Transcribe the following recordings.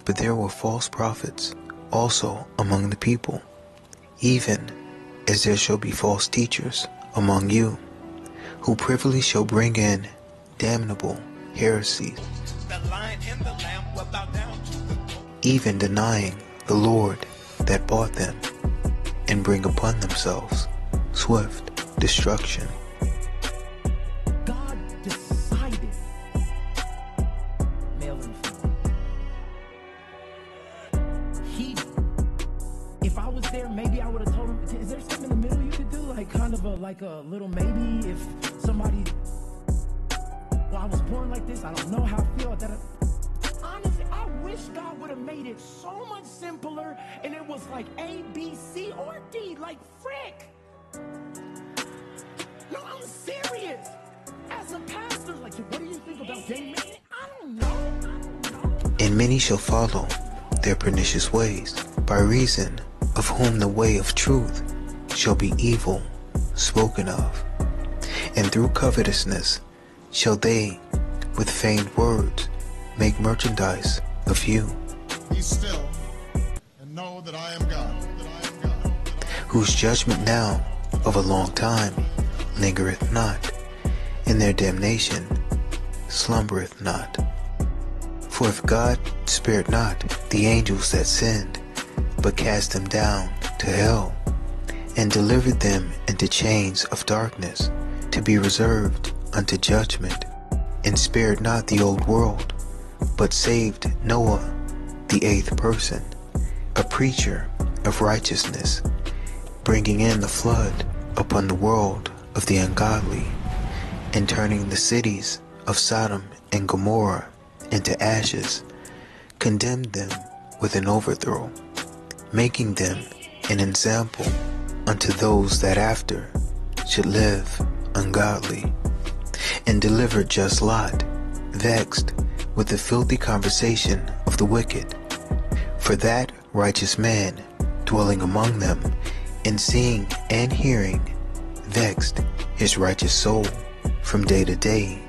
But there were false prophets also among the people, even as there shall be false teachers among you, who privily shall bring in damnable heresies, even denying the Lord that bought them, and bring upon themselves swift destruction. God decided male and female. If I was there, maybe I would have told him, is there something in the middle you could do? Like kind of like a little maybe if somebody, well, I was born like this, I don't know how I feel. Honestly, I wish God would have made it so much simpler and it was like A, B, C, or D, like frick. No, I'm serious. As a pastor, like, what do you think about gay men? I don't know. And many shall follow their pernicious ways, by reason of whom the way of truth shall be evil spoken of. And through covetousness shall they with feigned words make merchandise of you. Be still and know that I am God. Whose judgment now of a long time lingereth not, and their damnation slumbereth not. For if God spared not the angels that sinned, but cast them down to hell, and delivered them into chains of darkness, to be reserved unto judgment, and spared not the old world, but saved Noah, the 8th person, a preacher of righteousness, bringing in the flood upon the world of the ungodly, and turning the cities of Sodom and Gomorrah into ashes, condemned them with an overthrow, making them an example unto those that after should live ungodly, and delivered just Lot, vexed with the filthy conversation of the wicked. For that righteous man dwelling among them, and seeing and hearing, vexed his righteous soul from day to day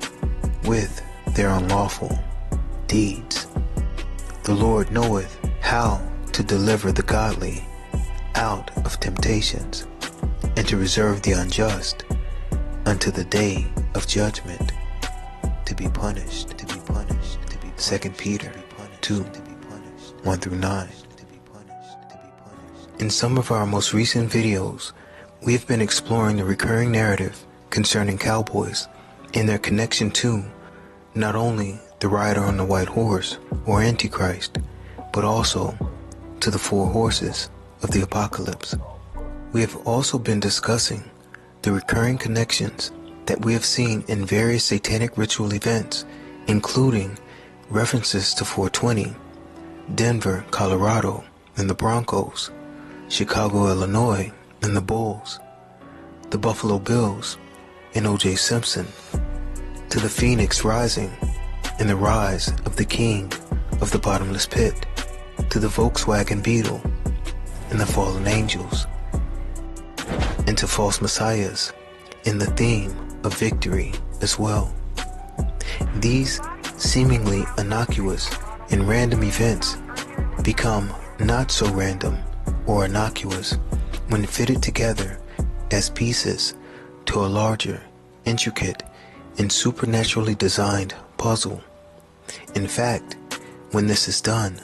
with their unlawful deeds. The Lord knoweth how to deliver the godly out of temptations, and to reserve the unjust unto the day of judgment, to be punished, 2 Peter 2, 1 through 9. In some of our most recent videos, we have been exploring the recurring narrative concerning cowboys and their connection to not only the rider on the white horse or Antichrist, but also to the 4 horses of the apocalypse. We have also been discussing the recurring connections that we have seen in various satanic ritual events, including references to 420, Denver, Colorado, and the Broncos, Chicago, Illinois, and the Bulls, the Buffalo Bills, and O.J. Simpson, to the Phoenix Rising and the rise of the King of the Bottomless Pit, to the Volkswagen Beetle and the fallen angels, and to false messiahs in the theme of victory as well. These seemingly innocuous and random events become not so random or innocuous when fitted together as pieces to a larger, intricate, and supernaturally designed puzzle. In fact, when this is done,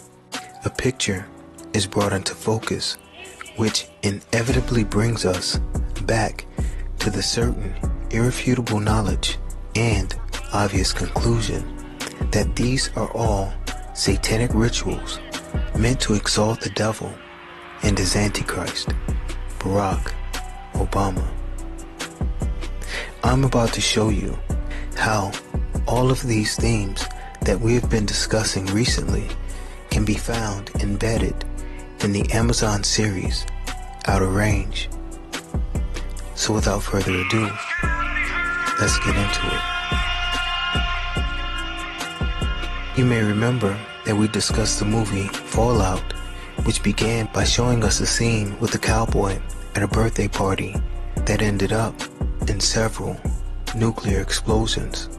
a picture is brought into focus, which inevitably brings us back to the certain irrefutable knowledge and obvious conclusion that these are all satanic rituals meant to exalt the devil and his Antichrist, Barack Obama. I'm about to show you how all of these themes that we have been discussing recently can be found embedded in the Amazon series Outer Range. So without further ado, let's get into it. You may remember that we discussed the movie Fallout, which began by showing us a scene with a cowboy at a birthday party that ended up in several nuclear explosions.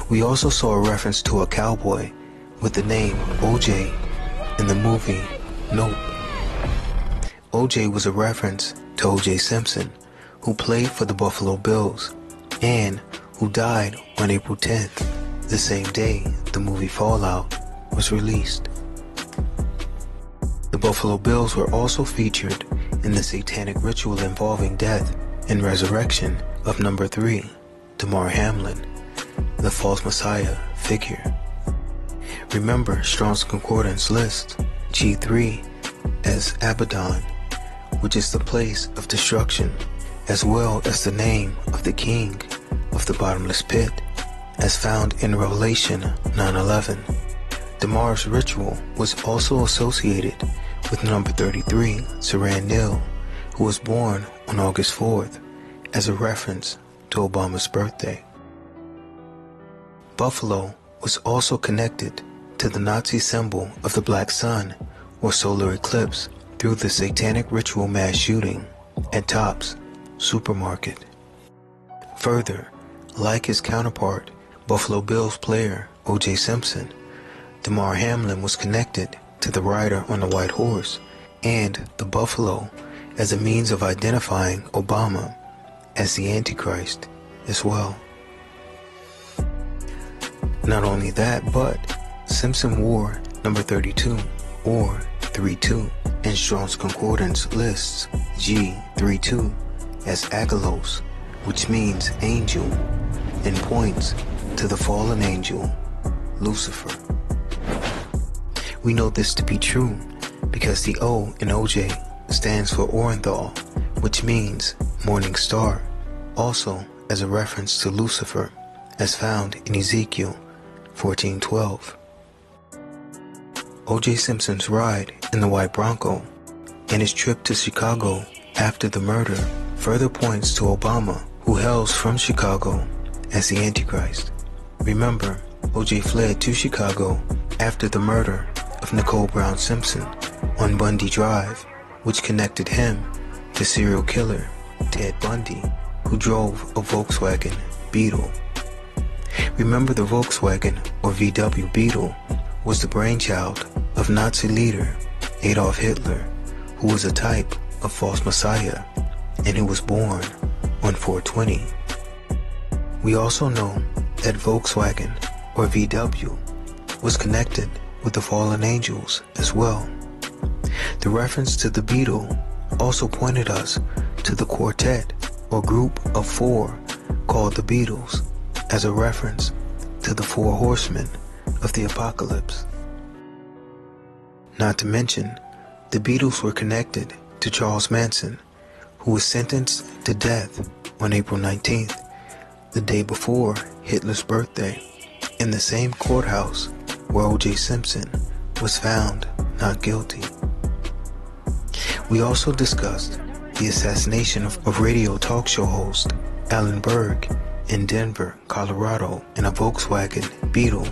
We also saw a reference to a cowboy with the name O.J. in the movie Nope. OJ was a reference to O.J. Simpson, who played for the Buffalo Bills and who died on April 10th, the same day the movie Fallout was released. The Buffalo Bills were also featured in the satanic ritual involving death and resurrection of number 3, Damar Hamlin, the false messiah figure. Remember, Strong's Concordance lists G3 as Abaddon, which is the place of destruction, as well as the name of the king of the bottomless pit, as found in Revelation 9:11. Damar's ritual was also associated with number 33, Saran Neal, who was born on August 4th, as a reference to Obama's birthday. Buffalo was also connected to the Nazi symbol of the black sun or solar eclipse through the satanic ritual mass shooting at Tops Supermarket. Further, like his counterpart, Buffalo Bills player O.J. Simpson, Damar Hamlin was connected to the rider on the white horse and the buffalo as a means of identifying Obama as the Antichrist as well. Not only that, but Simpson wore number 32 or 32, and Strong's Concordance lists G32 as Agalos, which means angel, and points to the fallen angel, Lucifer. We know this to be true because the O in OJ stands for Orenthal, which means morning star, also as a reference to Lucifer, as found in Ezekiel 14:12. O.J. Simpson's ride in the white Bronco and his trip to Chicago after the murder further points to Obama, who hails from Chicago as the Antichrist. Remember, O.J. fled to Chicago after the murder of Nicole Brown Simpson on Bundy Drive, which connected him to serial killer Ted Bundy, who drove a Volkswagen Beetle. Remember, the Volkswagen or VW Beetle was the brainchild of Nazi leader Adolf Hitler, who was a type of false messiah and who was born on 420. We also know that Volkswagen or VW was connected with the fallen angels as well. The reference to the Beetle also pointed us to the quartet or group of 4 called the Beatles, as a reference to the 4 horsemen of the apocalypse. Not to mention, the Beatles were connected to Charles Manson, who was sentenced to death on April 19th, the day before Hitler's birthday, in the same courthouse where O.J. Simpson was found not guilty. We also discussed the assassination of radio talk show host Alan Berg in Denver, Colorado, in a Volkswagen Beetle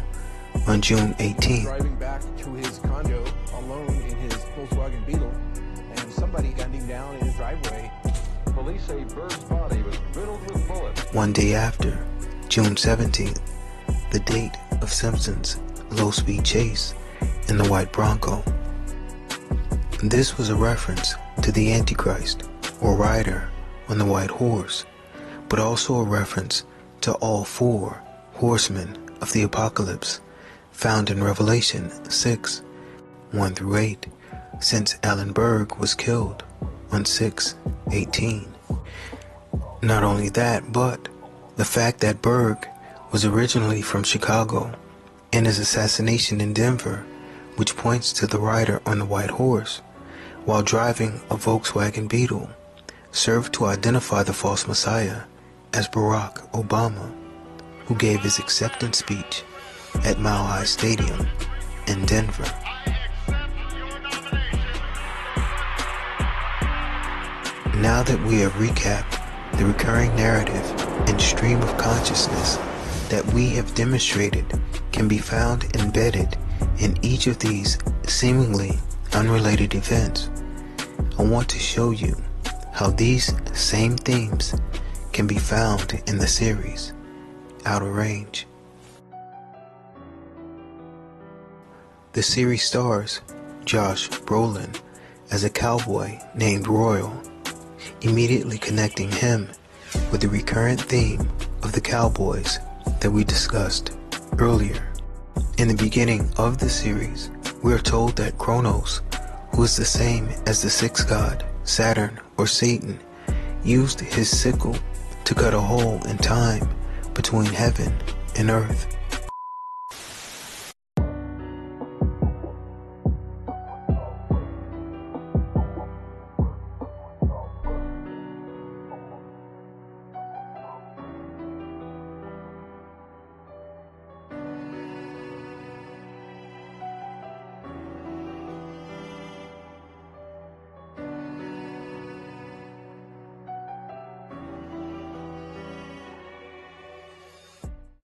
on June 18th. Driving back to his condo alone in his Volkswagen Beetle, and somebody gunned him down in his driveway. Police say Berg's body was riddled with bullets. One day after, June 17th, the date of Simpson's low-speed chase in the white Bronco. This was a reference to the Antichrist, or rider on the white horse, but also a reference to all 4 horsemen of the apocalypse found in Revelation 6:1-8, since Alan Berg was killed on 6/18. Not only that, but the fact that Berg was originally from Chicago and his assassination in Denver, which points to the rider on the white horse while driving a Volkswagen Beetle, served to identify the false messiah as Barack Obama, who gave his acceptance speech at Mile High Stadium in Denver. Now that we have recapped the recurring narrative and stream of consciousness that we have demonstrated can be found embedded in each of these seemingly unrelated events, I want to show you how these same themes can be found in the series Outer Range. The series stars Josh Brolin as a cowboy named Royal, immediately connecting him with the recurrent theme of the cowboys that we discussed earlier. In the beginning of the series, we are told that Kronos, who is the same as the sixth god, Saturn or Satan, used his sickle to cut a hole in time between heaven and earth.